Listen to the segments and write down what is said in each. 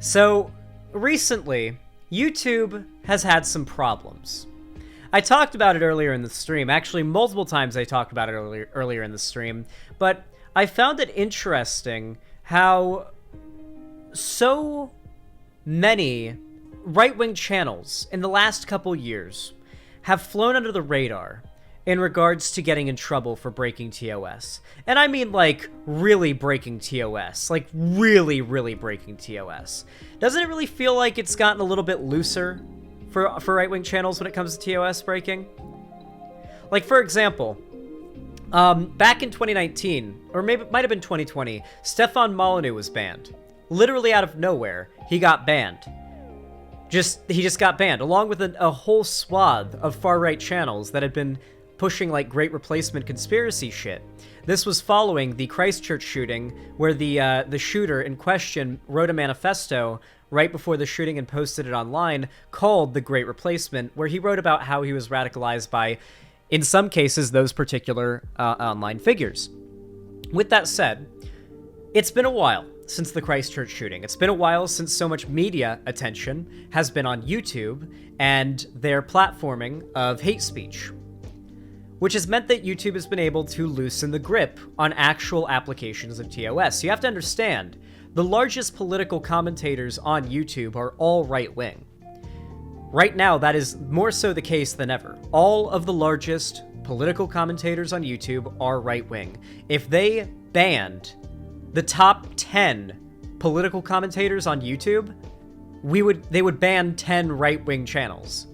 So, recently, YouTube has had some problems. I talked about it earlier in the stream. Actually, multiple times I talked about it earlier in the stream. But I found it interesting how so many right-wing channels in the last couple years have flown under the radar in regards to getting in trouble for breaking TOS. And I mean, like, really breaking TOS. Like, really, really breaking TOS. Doesn't it really feel like it's gotten a little bit looser for right-wing channels when it comes to TOS breaking? Like, for example, back in 2019, or maybe it might have been 2020, Stefan Molyneux was banned. Literally out of nowhere, he got banned. He just got banned, along with a whole swath of far-right channels that had been pushing, like, great replacement conspiracy shit. This was following the Christchurch shooting, where the shooter in question wrote a manifesto right before the shooting and posted it online, called The Great Replacement, where he wrote about how he was radicalized by, in some cases, those particular online figures. With that said, it's been a while since the Christchurch shooting. It's been a while since so much media attention has been on YouTube and their platforming of hate speech, which has meant that YouTube has been able to loosen the grip on actual applications of TOS. You have to understand, the largest political commentators on YouTube are all right-wing. Right now, that is more so the case than ever. All of the largest political commentators on YouTube are right-wing. If they banned the top 10 political commentators on YouTube, they would ban 10 right-wing channels.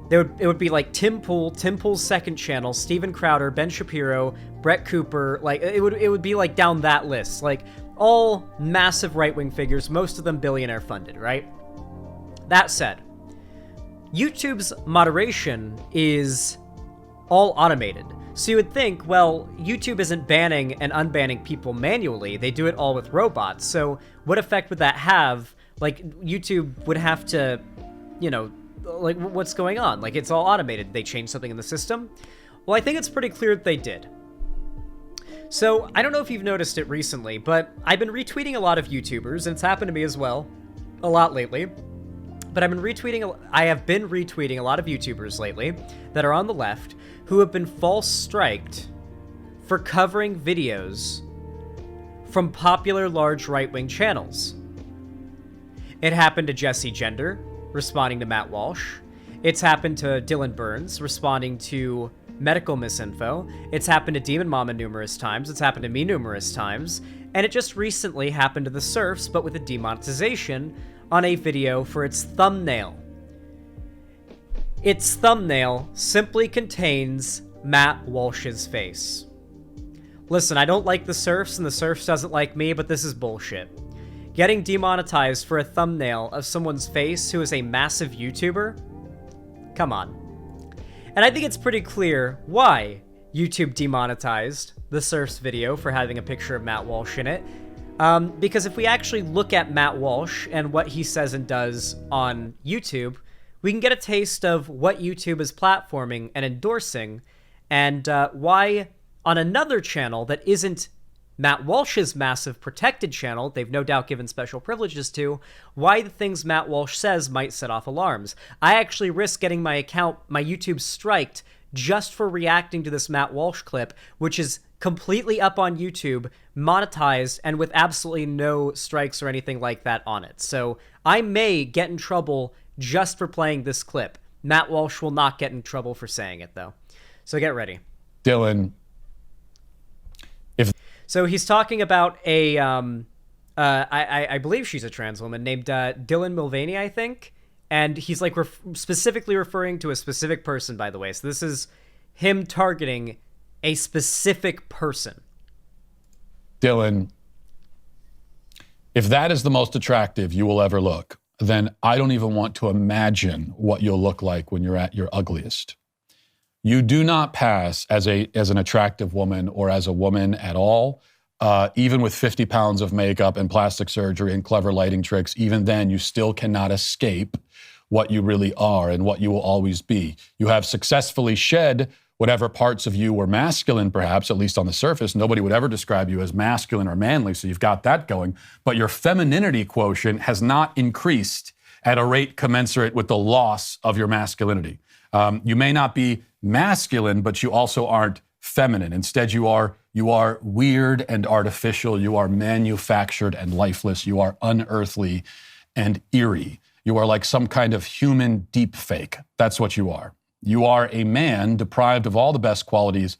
It would be like Tim Pool's second channel, Steven Crowder, Ben Shapiro, Brett Cooper. Like, it would be like down that list. Like, all massive right-wing figures, most of them billionaire funded, right? That said, YouTube's moderation is all automated. So you would think, well, YouTube isn't banning and unbanning people manually. They do it all with robots. So what effect would that have? Like, YouTube would have to, you know, like, what's going on? Like, it's all automated. They changed something in the system? Well, I think it's pretty clear that they did. So, I don't know if you've noticed it recently, but I've been retweeting a lot of YouTubers, and it's happened to me as well, a lot lately. But I have been retweeting a lot of YouTubers lately that are on the left who have been false striked for covering videos from popular large right-wing channels. It happened to Jesse Gender, responding to Matt Walsh. It's happened to Dylan Burns, responding to medical misinfo. It's happened to Demon Mama numerous times. It's happened to me numerous times. And it just recently happened to the Surfs, but with a demonetization on a video for its thumbnail. Its thumbnail simply contains Matt Walsh's face. Listen, I don't like the Surfs, and the Surfs doesn't like me, but this is bullshit. Getting demonetized for a thumbnail of someone's face who is a massive YouTuber? Come on. And I think it's pretty clear why YouTube demonetized the Surf's video for having a picture of Matt Walsh in it. Because if we actually look at Matt Walsh and what he says and does on YouTube, we can get a taste of what YouTube is platforming and endorsing, and why on another channel that isn't Matt Walsh's massive protected channel, they've no doubt given special privileges to, why the things Matt Walsh says might set off alarms. I actually risked getting my YouTube striked just for reacting to this Matt Walsh clip, which is completely up on YouTube, monetized, and with absolutely no strikes or anything like that on it. So I may get in trouble just for playing this clip. Matt Walsh will not get in trouble for saying it, though. So get ready. Dylan, So he's talking about a, I believe she's a trans woman named Dylan Mulvaney, I think. And he's like specifically referring to a specific person, by the way. So this is him targeting a specific person. Dylan, if that is the most attractive you will ever look, then I don't even want to imagine what you'll look like when you're at your ugliest. You do not pass as an attractive woman or as a woman at all, even with 50 pounds of makeup and plastic surgery and clever lighting tricks. Even then, you still cannot escape what you really are and what you will always be. You have successfully shed whatever parts of you were masculine, perhaps, at least on the surface, nobody would ever describe you as masculine or manly, so you've got that going. But your femininity quotient has not increased at a rate commensurate with the loss of your masculinity. You may not be masculine, but you also aren't feminine. Instead, you are weird and artificial. You are manufactured and lifeless. You are unearthly and eerie. You are like some kind of human deep fake. That's what you are. You are a man deprived of all the best qualities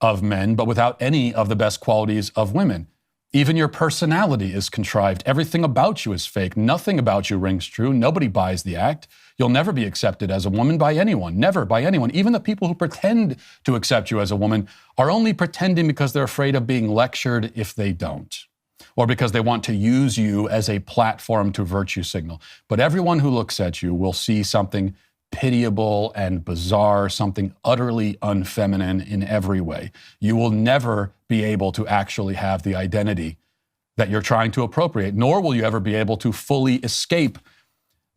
of men, but without any of the best qualities of women. Even your personality is contrived. Everything about you is fake. Nothing about you rings true. Nobody buys the act. You'll never be accepted as a woman by anyone. Never by anyone. Even the people who pretend to accept you as a woman are only pretending because they're afraid of being lectured if they don't, or because they want to use you as a platform to virtue signal. But everyone who looks at you will see something pitiable and bizarre, something utterly unfeminine in every way. You will never be able to actually have the identity that you're trying to appropriate, nor will you ever be able to fully escape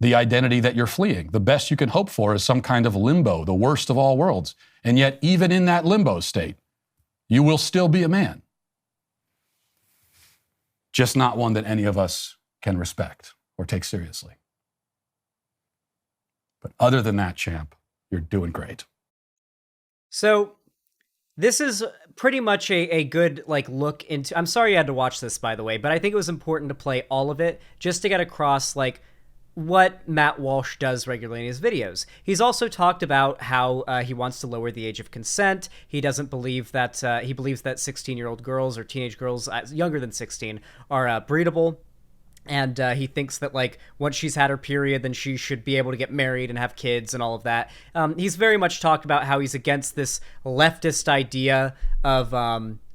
the identity that you're fleeing. The best you can hope for is some kind of limbo, the worst of all worlds. And yet, even in that limbo state, you will still be a man. Just not one that any of us can respect or take seriously. But other than that, champ, you're doing great. So this is pretty much a good look into... I'm sorry you had to watch this, by the way, but I think it was important to play all of it just to get across what Matt Walsh does regularly in his videos. He's also talked about how he wants to lower the age of consent. He doesn't believe that... he believes that 16-year-old girls or teenage girls younger than 16 are breedable. And he thinks that, once she's had her period, then she should be able to get married and have kids and all of that. He's very much talked about how he's against this leftist idea of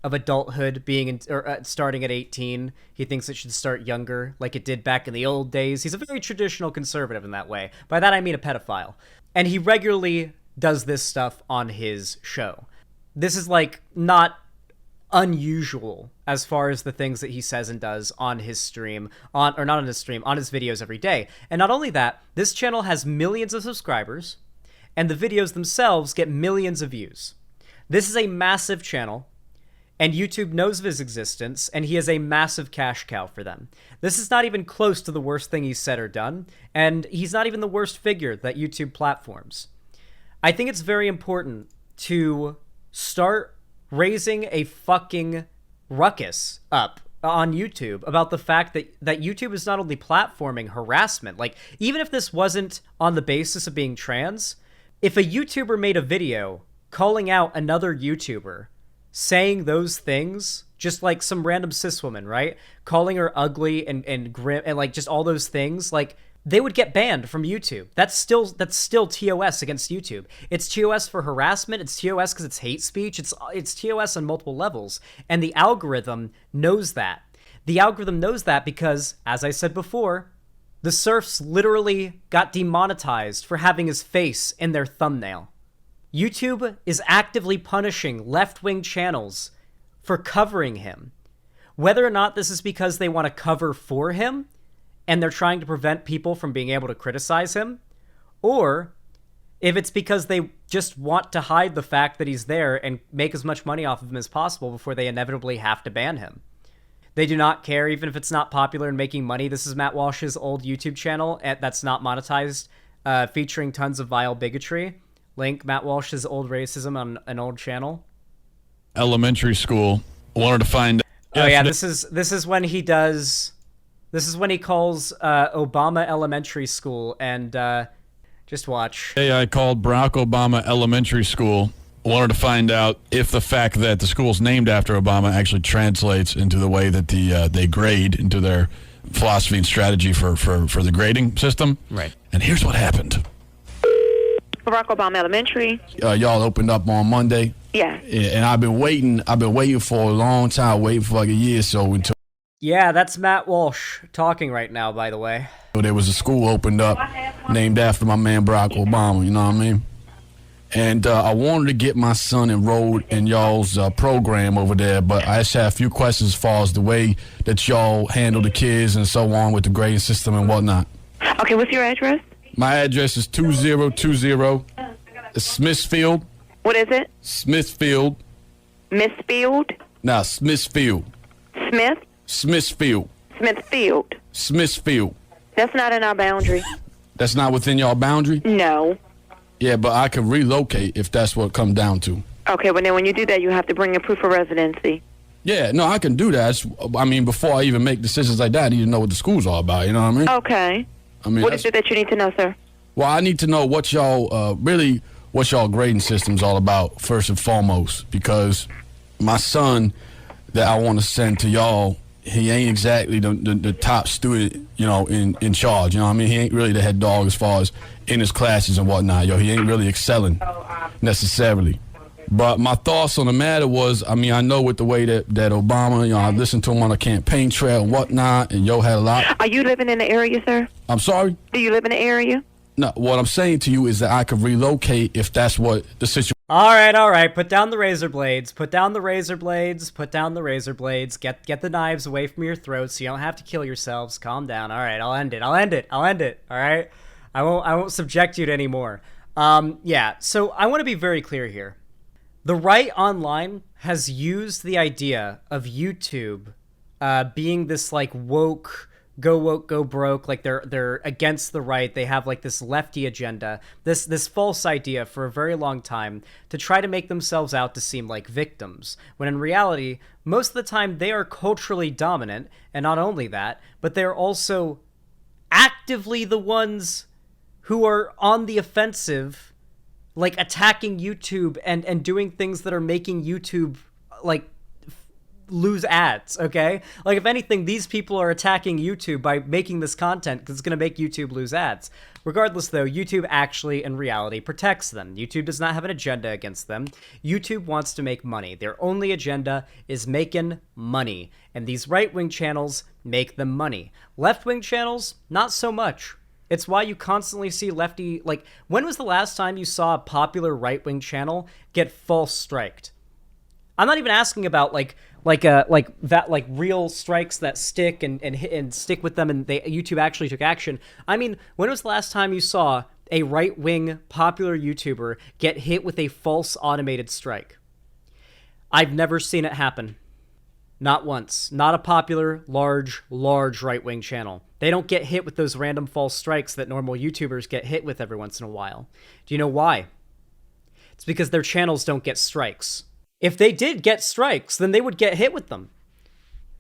adulthood being starting at 18. He thinks it should start younger, like it did back in the old days. He's a very traditional conservative in that way. By that, I mean a pedophile. And he regularly does this stuff on his show. This is, not unusual as far as the things that he says and does on his stream, on his videos every day. And not only that, this channel has millions of subscribers, and the videos themselves get millions of views. This is a massive channel, and YouTube knows of his existence, and he is a massive cash cow for them. This is not even close to the worst thing he's said or done, and he's not even the worst figure that YouTube platforms. I think it's very important to start raising a fucking ruckus up on YouTube about the fact that YouTube is not only platforming harassment. Even if this wasn't on the basis of being trans, if a YouTuber made a video calling out another YouTuber saying those things, just like some random cis woman, right? Calling her ugly and grim and just all those things, they would get banned from YouTube. That's still TOS against YouTube. It's TOS for harassment. It's TOS because it's hate speech. It's TOS on multiple levels. And the algorithm knows that. The algorithm knows that because, as I said before, the serfs literally got demonetized for having his face in their thumbnail. YouTube is actively punishing left-wing channels for covering him. Whether or not this is because they want to cover for him, and they're trying to prevent people from being able to criticize him, or if it's because they just want to hide the fact that he's there and make as much money off of him as possible before they inevitably have to ban him. They do not care, even if it's not popular and making money. This is Matt Walsh's old YouTube channel that's not monetized, featuring tons of vile bigotry. Link Matt Walsh's old racism on an old channel. Elementary school. Wanted to find... Oh yeah, this is when he does... This is when he calls Obama Elementary School, and just watch. Hey, I called Barack Obama Elementary School. Wanted to find out if the fact that the school's named after Obama actually translates into the way that they grade, into their philosophy and strategy for the grading system. Right. And here's what happened. Barack Obama Elementary. Y'all opened up on Monday. Yeah. And I've been waiting for a long time, waiting for a year or so until... Yeah, that's Matt Walsh talking right now, by the way. There was a school opened up named after my man Barack Obama, you know what I mean? And I wanted to get my son enrolled in y'all's program over there, but I just have a few questions as far as the way that y'all handle the kids and so on with the grading system and whatnot. Okay, what's your address? My address is 2020 Smithfield. What is it? Smithfield. Misfield? Now, Smithfield. Smith? Smithfield. Smithfield. Smithfield. That's not in our boundary. That's not within y'all boundary? No. Yeah, but I can relocate if that's what it comes down to. Okay, well, then when you do that, you have to bring your proof of residency. Yeah, no, I can do that. I mean, before I even make decisions like that, I need to know what the school's all about. You know what I mean? Okay. I mean, What is it that you need to know, sir? well, I need to know what y'all what y'all grading system's all about first and foremost, because my son that I want to send to y'all, he ain't exactly the top student, you know, in charge. You know what I mean? He ain't really the head dog as far as in his classes and whatnot. Yo, he ain't really excelling necessarily. But my thoughts on the matter was, I mean, I know with the way that Obama, you know, I listened to him on a campaign trail and whatnot, and yo had a lot. Are you living in the area, sir? I'm sorry? Do you live in the area? No, what I'm saying to you is that I could relocate if that's what the situation. All right. Put down the razor blades. Put down the razor blades. Put down the razor blades. Get the knives away from your throats so you don't have to kill yourselves. Calm down. All right, I'll end it. All right? I won't subject you to any more. Yeah, so I want to be very clear here. The right online has used the idea of YouTube being this like woke, go broke, like they're against the right. They have like this lefty agenda, this false idea for a very long time to try to make themselves out to seem like victims, when in reality, most of the time they are culturally dominant, and not only that, but they're also actively the ones who are on the offensive, like attacking YouTube and doing things that are making YouTube like lose ads, okay? Like if anything, these people are attacking YouTube by making this content because it's going to make YouTube lose ads. Regardless though, YouTube actually in reality protects them. YouTube does not have an agenda against them. YouTube wants to make money. Their only agenda is making money. And these right-wing channels make them money. Left-wing channels, not so much. It's why you constantly see lefty, like, when was the last time you saw a popular right-wing channel get false striked? I'm not even asking about real strikes that stick and stick with them and YouTube actually took action. I mean, when was the last time you saw a right-wing popular YouTuber get hit with a false automated strike? I've never seen it happen. Not once. Not a popular, large right-wing channel. They don't get hit with those random false strikes that normal YouTubers get hit with every once in a while. Do you know why? It's because their channels don't get strikes. If they did get strikes, then they would get hit with them.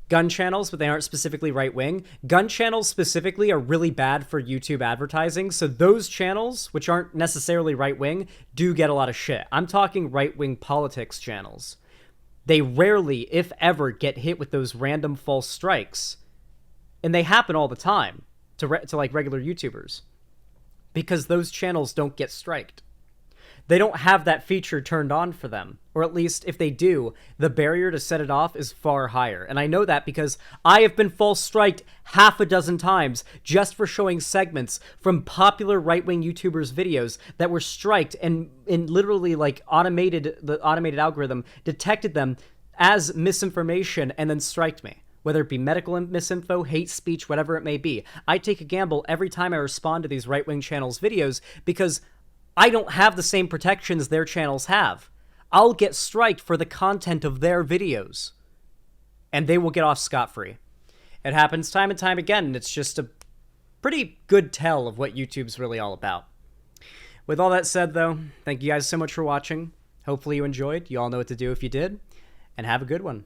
Gun channels, but they aren't specifically right-wing. Gun channels specifically are really bad for YouTube advertising, so those channels, which aren't necessarily right-wing, do get a lot of shit. I'm talking right-wing politics channels. They rarely, if ever, get hit with those random false strikes. And they happen all the time to like regular YouTubers. Because those channels don't get striked. They don't have that feature turned on for them. Or at least, if they do, the barrier to set it off is far higher. And I know that because I have been false striked half a dozen times just for showing segments from popular right-wing YouTubers' videos that were striked and literally like the automated algorithm detected them as misinformation and then striked me. Whether it be medical misinfo, hate speech, whatever it may be. I take a gamble every time I respond to these right-wing channels' videos because I don't have the same protections their channels have. I'll get striked for the content of their videos. And they will get off scot-free. It happens time and time again, and it's just a pretty good tell of what YouTube's really all about. With all that said, though, thank you guys so much for watching. Hopefully you enjoyed. You all know what to do if you did. And have a good one.